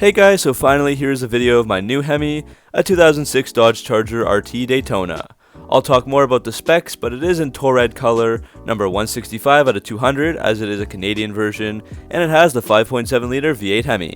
Hey guys, so finally here's a video of my new Hemi, a 2006 Dodge Charger RT Daytona. I'll talk more about the specs, but it is in TorRed color, number 165 out of 200 as it is a Canadian version, and it has the 5.7 liter V8 Hemi.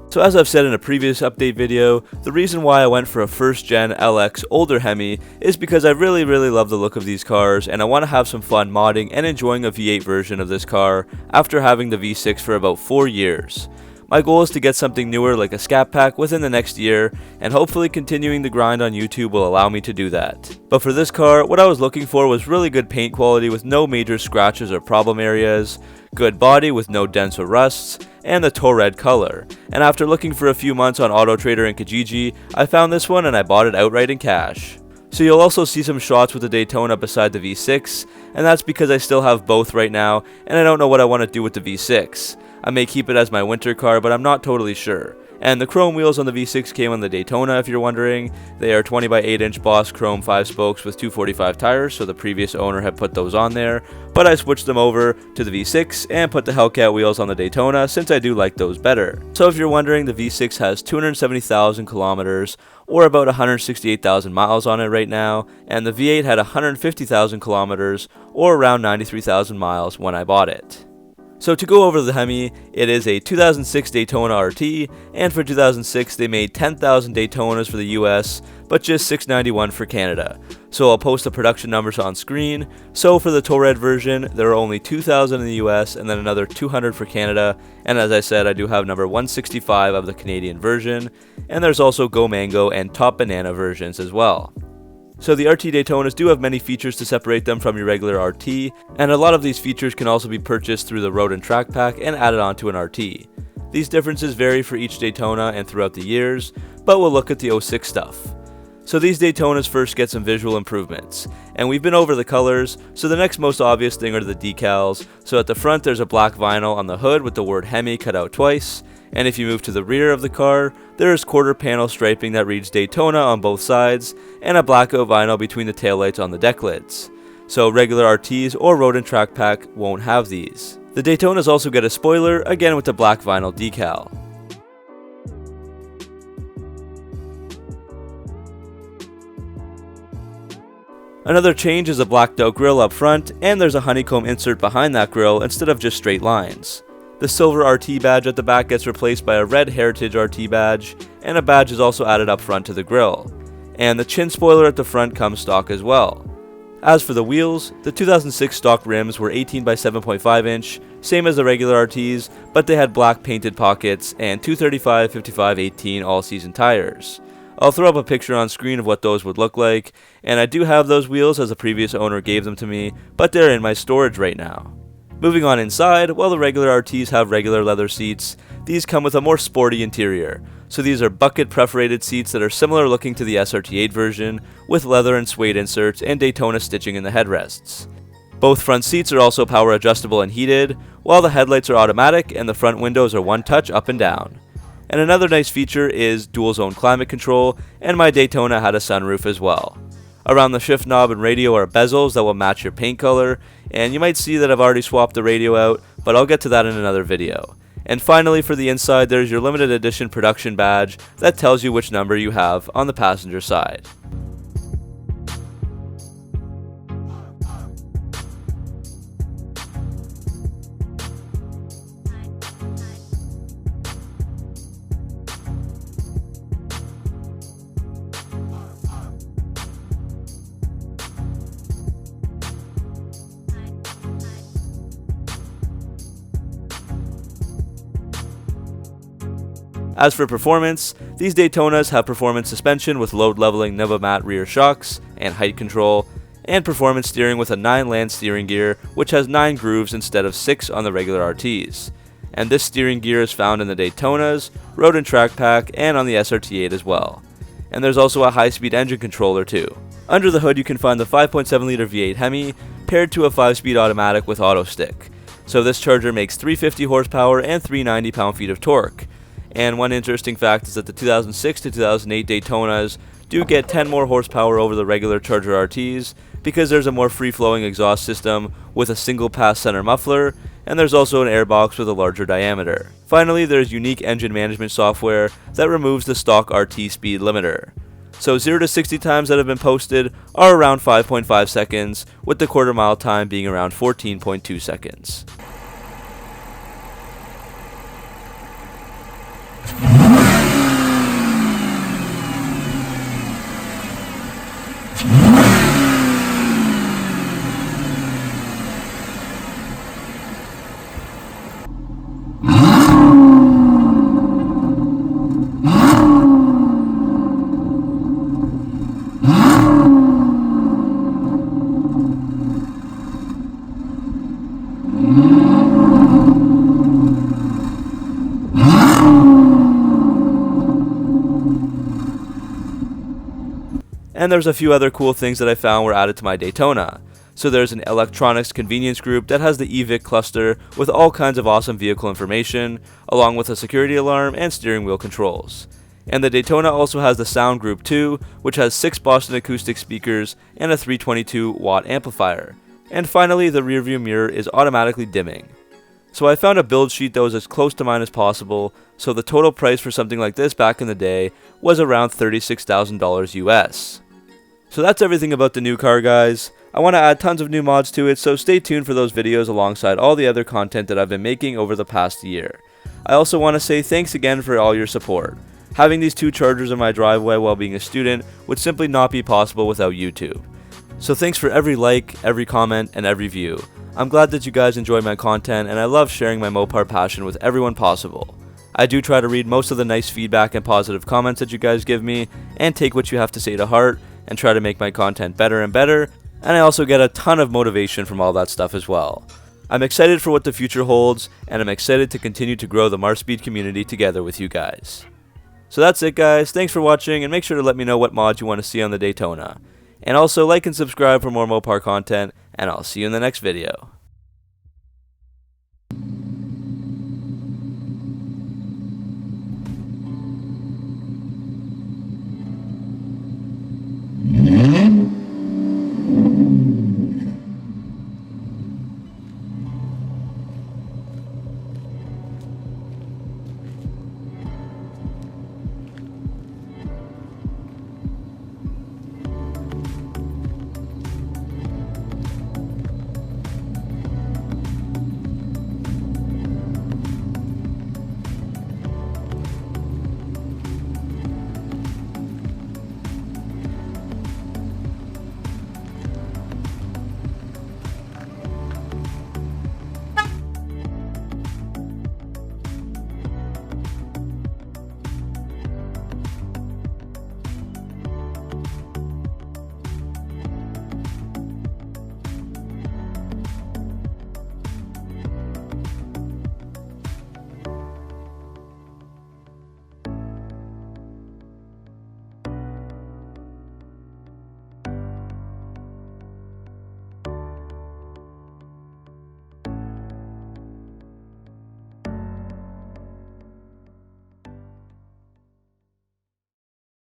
So as I've said in a previous update video, the reason why I went for a first gen LX older Hemi is because I really love the look of these cars and I want to have some fun modding and enjoying a V8 version of this car after having the V6 for about 4 years. My goal is to get something newer like a Scat Pack within the next year, and hopefully continuing the grind on YouTube will allow me to do that. But for this car, what I was looking for was really good paint quality with no major scratches or problem areas, good body with no dents or rusts, and the TorRed color. And after looking for a few months on AutoTrader and Kijiji, I found this one and I bought it outright in cash. So you'll also see some shots with the Daytona beside the V6, and that's because I still have both right now, and I don't know what I want to do with the V6. I may keep it as my winter car, but I'm not totally sure. And the chrome wheels on the V6 came on the Daytona, if you're wondering. They are 20 by 8 inch Boss chrome 5 spokes with 245 tires, so the previous owner had put those on there. But I switched them over to the V6 and put the Hellcat wheels on the Daytona since I do like those better. So if you're wondering, the V6 has 270,000 kilometers or about 168,000 miles on it right now, and the V8 had 150,000 kilometers or around 93,000 miles when I bought it. So to go over the Hemi, it is a 2006 Daytona RT, and for 2006 they made 10,000 Daytonas for the US, but just 691 for Canada. So I'll post the production numbers on screen. So for the TorRed version, there are only 2,000 in the US and then another 200 for Canada, and as I said, I do have number 165 of the Canadian version, and there's also Go Mango and Top Banana versions as well. So the RT Daytonas do have many features to separate them from your regular RT, and a lot of these features can also be purchased through the Road and Track Pack and added onto an RT. These differences vary for each Daytona and throughout the years, but we'll look at the 06 stuff. So these Daytonas first get some visual improvements, and we've been over the colors, so the next most obvious thing are the decals. So at the front there's a black vinyl on the hood with the word Hemi cut out twice, and if you move to the rear of the car, there is quarter panel striping that reads Daytona on both sides, and a blackout vinyl between the taillights on the deck lids. So regular RTs or Road and Track Pack won't have these. The Daytonas also get a spoiler, again with the black vinyl decal. Another change is a blacked out grille up front, and there's a honeycomb insert behind that grille instead of just straight lines. The silver RT badge at the back gets replaced by a red Heritage RT badge, and a badge is also added up front to the grille. And the chin spoiler at the front comes stock as well. As for the wheels, the 2006 stock rims were 18 by 7.5 inch, same as the regular RTs, but they had black painted pockets and 235, 55, 18 all-season tires. I'll throw up a picture on screen of what those would look like, and I do have those wheels as the previous owner gave them to me, but they're in my storage right now. Moving on inside, while the regular RTs have regular leather seats, these come with a more sporty interior. So these are bucket perforated seats that are similar looking to the SRT8 version, with leather and suede inserts and Daytona stitching in the headrests. Both front seats are also power adjustable and heated, while the headlights are automatic and the front windows are one touch up and down. And another nice feature is dual zone climate control, and my Daytona had a sunroof as well. Around the shift knob and radio are bezels that will match your paint color, and you might see that I've already swapped the radio out, but I'll get to that in another video. And finally, for the inside, there's your limited edition production badge that tells you which number you have on the passenger side. As for performance, these Daytonas have performance suspension with load leveling Novomat rear shocks and height control, and performance steering with a 9-land steering gear which has 9 grooves instead of 6 on the regular RTs. And this steering gear is found in the Daytonas, Road and Track Pack, and on the SRT8 as well. And there's also a high-speed engine controller too. Under the hood you can find the 5.7 liter V8 Hemi paired to a 5-speed automatic with auto stick. So this Charger makes 350 horsepower and 390 pound-feet of torque. And one interesting fact is that the 2006 to 2008 Daytonas do get 10 more horsepower over the regular Charger RTs because there's a more free-flowing exhaust system with a single-pass center muffler, and there's also an airbox with a larger diameter. Finally, there's unique engine management software that removes the stock RT speed limiter. So 0 to 60 times that have been posted are around 5.5 seconds, with the quarter mile time being around 14.2 seconds. And there's a few other cool things that I found were added to my Daytona. So there's an electronics convenience group that has the EVIC cluster with all kinds of awesome vehicle information, along with a security alarm and steering wheel controls. And the Daytona also has the sound group too, which has 6 Boston acoustic speakers and a 322 watt amplifier. And finally, the rearview mirror is automatically dimming. So I found a build sheet that was as close to mine as possible, so the total price for something like this back in the day was around $36,000 US. So that's everything about the new car, guys. I want to add tons of new mods to it, so stay tuned for those videos alongside all the other content that I've been making over the past year. I also want to say thanks again for all your support. Having these 2 chargers in my driveway while being a student would simply not be possible without YouTube. So thanks for every like, every comment, and every view. I'm glad that you guys enjoy my content, and I love sharing my Mopar passion with everyone possible. I do try to read most of the nice feedback and positive comments that you guys give me, and take what you have to say to heart, and try to make my content better and better, and I also get a ton of motivation from all that stuff as well. I'm excited for what the future holds, and I'm excited to continue to grow the Marspeed community together with you guys. So that's it, guys. Thanks for watching, and make sure to let me know what mods you want to see on the Daytona. And also like and subscribe for more Mopar content, and I'll see you in the next video.